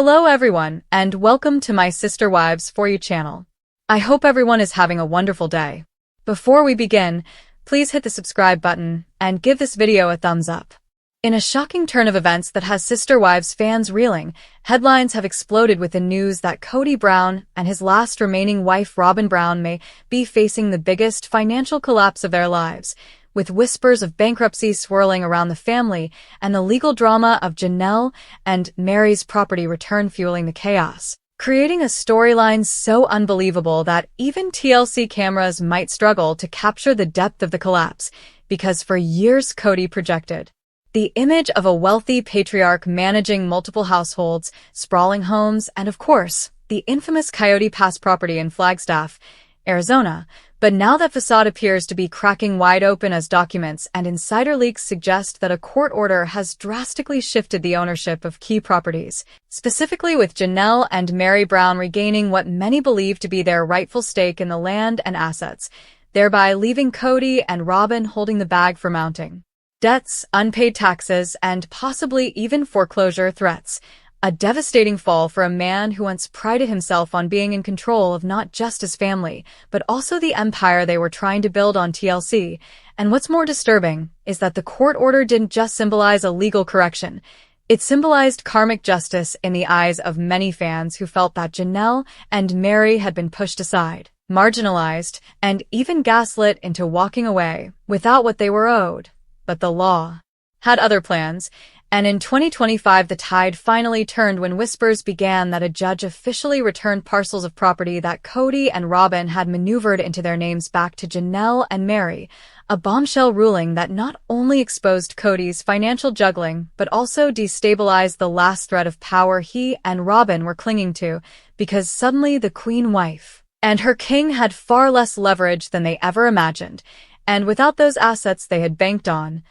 Hello everyone, and welcome to my Sister Wives For You channel. I hope everyone is having a wonderful day. Before we begin, please hit the subscribe button and give this video a thumbs up. In a shocking turn of events that has Sister Wives fans reeling, headlines have exploded with the news that Kody Brown and his last remaining wife Robyn Brown may be facing the biggest financial collapse of their lives, with whispers of bankruptcy swirling around the family and the legal drama of Janelle and Meri's property return fueling the chaos, creating a storyline so unbelievable that even TLC cameras might struggle to capture the depth of the collapse, because for years Kody projected the image of a wealthy patriarch managing multiple households, sprawling homes, and of course, the infamous Coyote Pass property in Flagstaff, Arizona. But now that facade appears to be cracking wide open as documents and insider leaks suggest that a court order has drastically shifted the ownership of key properties, specifically with Janelle and Meri Brown regaining what many believe to be their rightful stake in the land and assets, thereby leaving Kody and Robyn holding the bag for mounting debts, unpaid taxes, and possibly even foreclosure threats. A devastating fall for a man who once prided himself on being in control of not just his family, but also the empire they were trying to build on TLC. And what's more disturbing is that the court order didn't just symbolize a legal correction. It symbolized karmic justice in the eyes of many fans who felt that Janelle and Meri had been pushed aside, marginalized, and even gaslit into walking away without what they were owed. But the law had other plans, and in 2025 the tide finally turned when whispers began that a judge officially returned parcels of property that Kody and Robyn had maneuvered into their names back to Janelle and Meri, a bombshell ruling that not only exposed Kody's financial juggling but also destabilized the last thread of power he and Robyn were clinging to, because suddenly the queen wife and her king had far less leverage than they ever imagined, and without those assets they had banked on,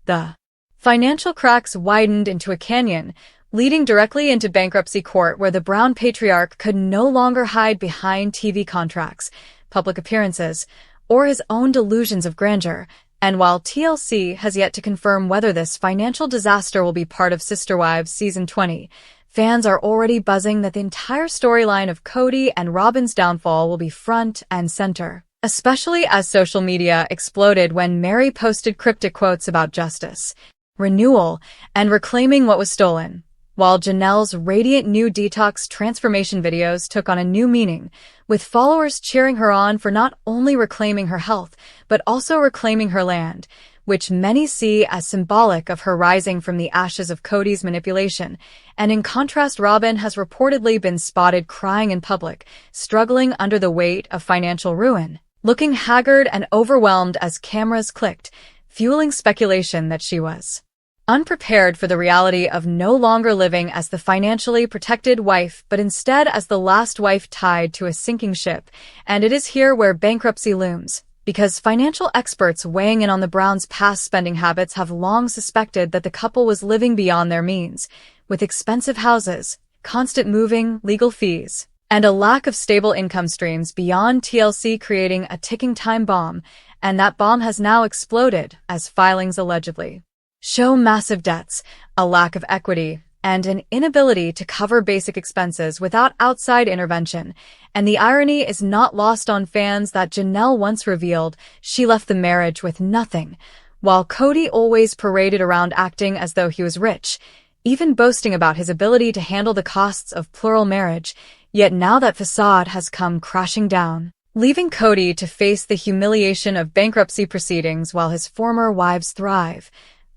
the financial cracks widened into a canyon, leading directly into bankruptcy court where the Brown patriarch could no longer hide behind TV contracts, public appearances, or his own delusions of grandeur. And while TLC has yet to confirm whether this financial disaster will be part of Sister Wives Season 20, fans are already buzzing that the entire storyline of Kody and Robyn's downfall will be front and center, especially as social media exploded when Meri posted cryptic quotes about justice, renewal, and reclaiming what was stolen, while Janelle's radiant new detox transformation videos took on a new meaning, with followers cheering her on for not only reclaiming her health, but also reclaiming her land, which many see as symbolic of her rising from the ashes of Kody's manipulation. And in contrast, Robyn has reportedly been spotted crying in public, struggling under the weight of financial ruin, looking haggard and overwhelmed as cameras clicked, fueling speculation that she was unprepared for the reality of no longer living as the financially protected wife, but instead as the last wife tied to a sinking ship. And it is here where bankruptcy looms, because financial experts weighing in on the Browns' past spending habits have long suspected that the couple was living beyond their means, with expensive houses, constant moving, legal fees, and a lack of stable income streams beyond TLC creating a ticking time bomb. And that bomb has now exploded as filings allegedly show massive debts, a lack of equity, and an inability to cover basic expenses without outside intervention. And the irony is not lost on fans that Janelle once revealed she left the marriage with nothing, while Kody always paraded around acting as though he was rich, even boasting about his ability to handle the costs of plural marriage. Yet now that facade has come crashing down, leaving Kody to face the humiliation of bankruptcy proceedings while his former wives thrive.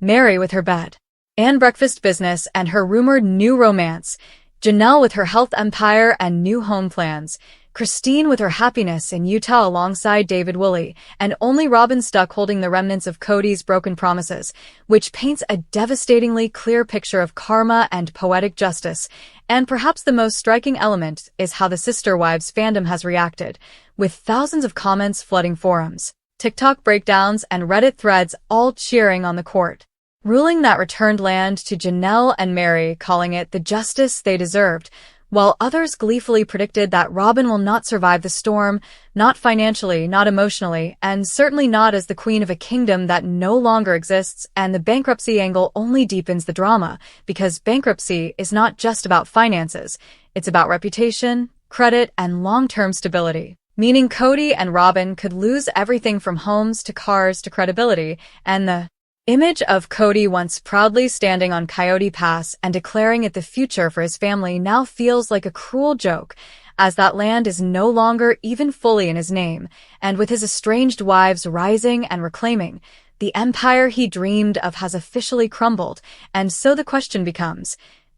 Meri with her bed and breakfast business and her rumored new romance, Janelle with her health empire and new home plans, Christine with her happiness in Utah alongside David Woolley, and only Robyn stuck holding the remnants of Kody's broken promises, which paints a devastatingly clear picture of karma and poetic justice. And perhaps the most striking element is how the Sister Wives fandom has reacted, with thousands of comments flooding forums, TikTok breakdowns, and Reddit threads all cheering on the court ruling that returned land to Janelle and Meri, calling it the justice they deserved, while others gleefully predicted that Robyn will not survive the storm, not financially, not emotionally, and certainly not as the queen of a kingdom that no longer exists. And the bankruptcy angle only deepens the drama, because bankruptcy is not just about finances, it's about reputation, credit, and long-term stability. Meaning Kody and Robyn could lose everything from homes to cars to credibility, and the image of Kody once proudly standing on Coyote Pass and declaring it the future for his family now feels like a cruel joke, as that land is no longer even fully in his name, and with his estranged wives rising and reclaiming, the empire he dreamed of has officially crumbled. And so the question becomes,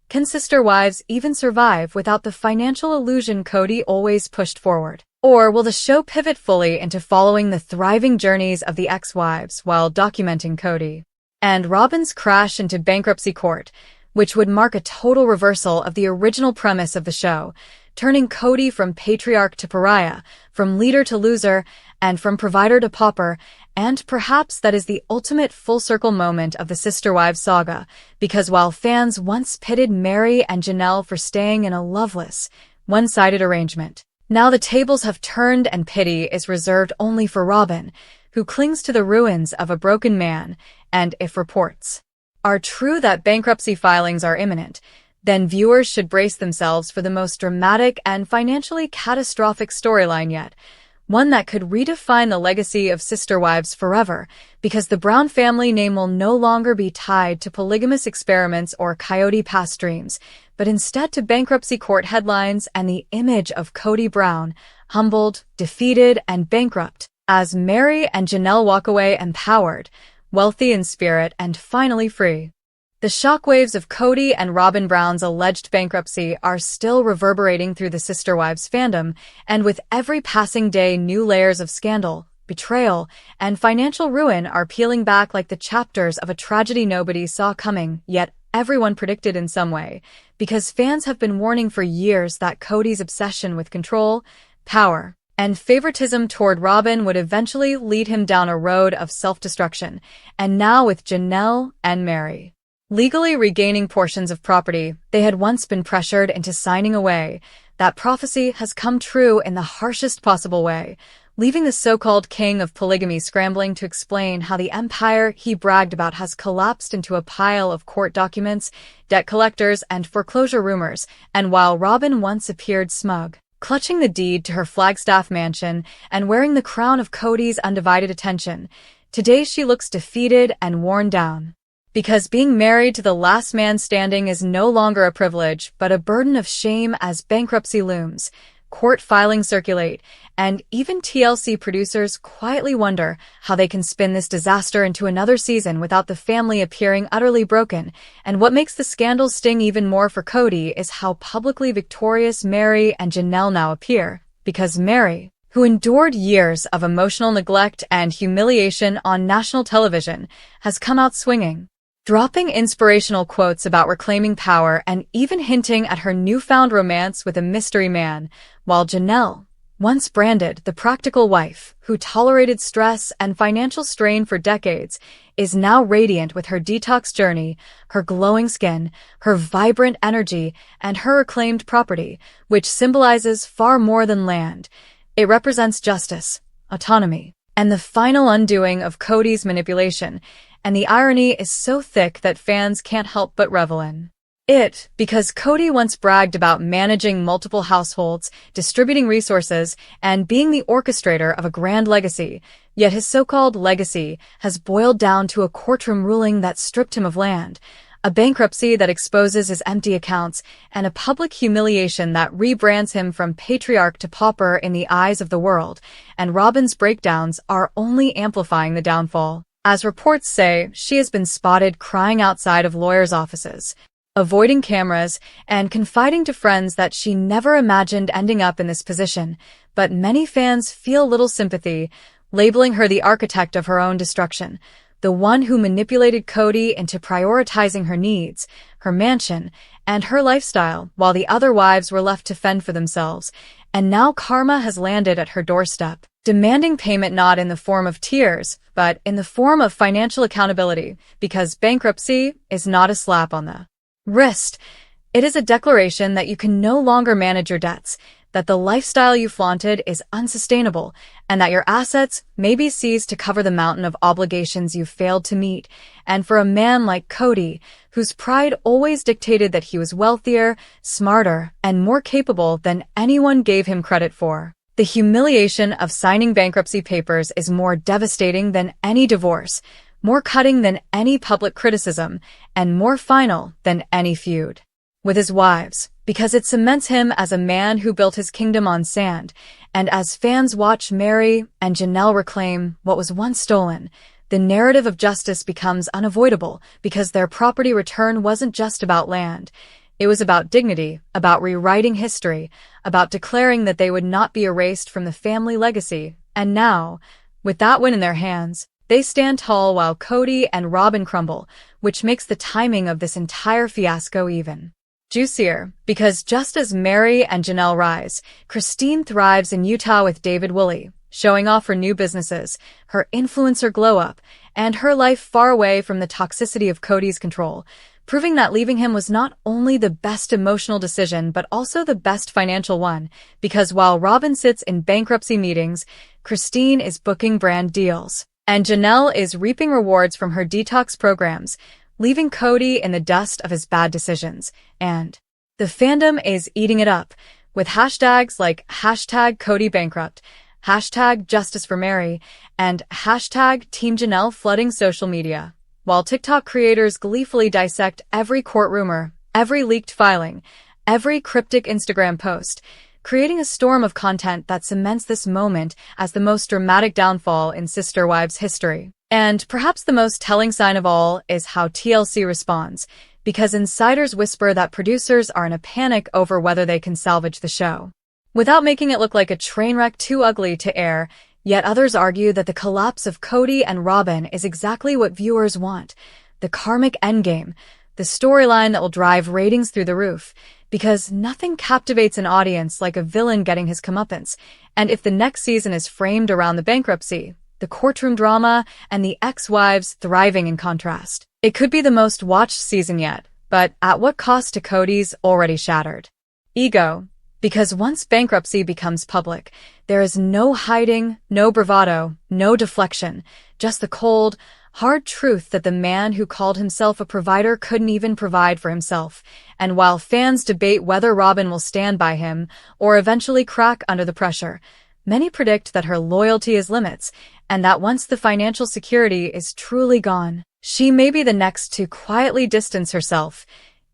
can sister wives even survive without the financial illusion Kody always pushed forward? Or will the show pivot fully into following the thriving journeys of the ex-wives while documenting Kody and Robyn's crash into bankruptcy court, which would mark a total reversal of the original premise of the show, turning Kody from patriarch to pariah, from leader to loser, and from provider to pauper? And perhaps that is the ultimate full-circle moment of the Sister Wives saga, because while fans once pitted Meri and Janelle for staying in a loveless, one-sided arrangement, now the tables have turned and pity is reserved only for Robyn, who clings to the ruins of a broken man. And if reports are true that bankruptcy filings are imminent, then viewers should brace themselves for the most dramatic and financially catastrophic storyline yet, one that could redefine the legacy of Sister Wives forever, because the Brown family name will no longer be tied to polygamous experiments or Coyote Pass dreams, but instead to bankruptcy court headlines and the image of Kody Brown, humbled, defeated, and bankrupt, as Meri and Janelle walk away empowered, wealthy in spirit, and finally free. The shockwaves of Kody and Robyn Brown's alleged bankruptcy are still reverberating through the Sister Wives fandom, and with every passing day new layers of scandal, betrayal, and financial ruin are peeling back like the chapters of a tragedy nobody saw coming, yet everyone predicted in some way, because fans have been warning for years that Kody's obsession with control, power, and favoritism toward Robyn would eventually lead him down a road of self-destruction. And now with Janelle and Meri legally regaining portions of property they had once been pressured into signing away, that prophecy has come true in the harshest possible way, leaving the so-called king of polygamy scrambling to explain how the empire he bragged about has collapsed into a pile of court documents, debt collectors, and foreclosure rumors. And while Robyn once appeared smug, clutching the deed to her Flagstaff mansion and wearing the crown of Kody's undivided attention, today she looks defeated and worn down. Because being married to the last man standing is no longer a privilege, but a burden of shame as bankruptcy looms, court filings circulate, and even TLC producers quietly wonder how they can spin this disaster into another season without the family appearing utterly broken. And what makes the scandal sting even more for Kody is how publicly victorious Meri and Janelle now appear, because Meri, who endured years of emotional neglect and humiliation on national television, has come out swinging, dropping inspirational quotes about reclaiming power and even hinting at her newfound romance with a mystery man, while Janelle, once branded the practical wife who tolerated stress and financial strain for decades, is now radiant with her detox journey, her glowing skin, her vibrant energy, and her reclaimed property, which symbolizes far more than land. It represents justice, autonomy, and the final undoing of Kody's manipulation. And the irony is so thick that fans can't help but revel in it, because Kody once bragged about managing multiple households, distributing resources, and being the orchestrator of a grand legacy, yet his so-called legacy has boiled down to a courtroom ruling that stripped him of land, a bankruptcy that exposes his empty accounts, and a public humiliation that rebrands him from patriarch to pauper in the eyes of the world. And Robyn's breakdowns are only amplifying the downfall. As reports say, she has been spotted crying outside of lawyers' offices, avoiding cameras, and confiding to friends that she never imagined ending up in this position. But many fans feel little sympathy, labeling her the architect of her own destruction, the one who manipulated Kody into prioritizing her needs, her mansion, and her lifestyle, while the other wives were left to fend for themselves. And now karma has landed at her doorstep, demanding payment not in the form of tears, but in the form of financial accountability, because bankruptcy is not a slap on the wrist. It is a declaration that you can no longer manage your debts, that the lifestyle you flaunted is unsustainable, and that your assets may be seized to cover the mountain of obligations you failed to meet. And for a man like Kody, whose pride always dictated that he was wealthier, smarter, and more capable than anyone gave him credit for, the humiliation of signing bankruptcy papers is more devastating than any divorce, more cutting than any public criticism, and more final than any feud with his wives, because it cements him as a man who built his kingdom on sand. And as fans watch Meri and Janelle reclaim what was once stolen, the narrative of justice becomes unavoidable, because their property return wasn't just about land. It was about dignity, about rewriting history, about declaring that they would not be erased from the family legacy. And now, with that win in their hands, they stand tall while Kody and Robyn crumble, which makes the timing of this entire fiasco even juicier, because just as Meri and Janelle rise, Christine thrives in Utah with David Woolley, showing off her new businesses, her influencer glow-up, and her life far away from the toxicity of Kody's control, proving that leaving him was not only the best emotional decision but also the best financial one, because while Robyn sits in bankruptcy meetings, Christine is booking brand deals, and Janelle is reaping rewards from her detox programs, leaving Kody in the dust of his bad decisions. And the fandom is eating it up, with hashtags like #KodyBankrupt, #JusticeForMeri, and #TeamJanelle flooding social media, while TikTok creators gleefully dissect every court rumor, every leaked filing, every cryptic Instagram post, creating a storm of content that cements this moment as the most dramatic downfall in Sister Wives history. And perhaps the most telling sign of all is how TLC responds, because insiders whisper that producers are in a panic over whether they can salvage the show without making it look like a train wreck too ugly to air. Yet others argue that the collapse of Kody and Robyn is exactly what viewers want, the karmic endgame, the storyline that will drive ratings through the roof, because nothing captivates an audience like a villain getting his comeuppance. And if the next season is framed around the bankruptcy, the courtroom drama, and the ex-wives thriving in contrast, it could be the most watched season yet. But at what cost to Kody's already shattered ego? Because once bankruptcy becomes public, there is no hiding, no bravado, no deflection, just the cold, hard truth that the man who called himself a provider couldn't even provide for himself. And while fans debate whether Robyn will stand by him or eventually crack under the pressure, many predict that her loyalty has limits, and that once the financial security is truly gone, she may be the next to quietly distance herself,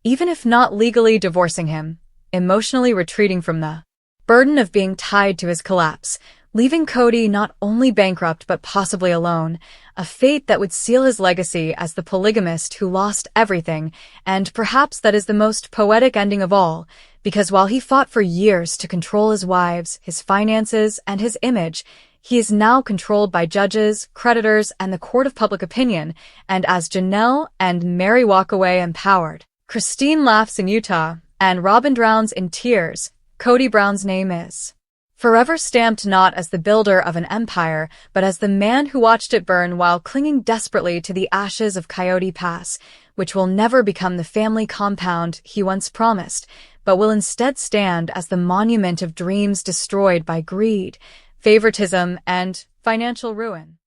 even if not legally divorcing him, emotionally retreating from the burden of being tied to his collapse, leaving Kody not only bankrupt but possibly alone, a fate that would seal his legacy as the polygamist who lost everything. And perhaps that is the most poetic ending of all, because while he fought for years to control his wives, his finances, and his image, he is now controlled by judges, creditors, and the court of public opinion. And as Janelle and Meri walk away empowered, Christine laughs in Utah, and Robyn drowns in tears, Kody Brown's name is forever stamped not as the builder of an empire, but as the man who watched it burn while clinging desperately to the ashes of Coyote Pass, which will never become the family compound he once promised, but will instead stand as the monument of dreams destroyed by greed, favoritism, and financial ruin.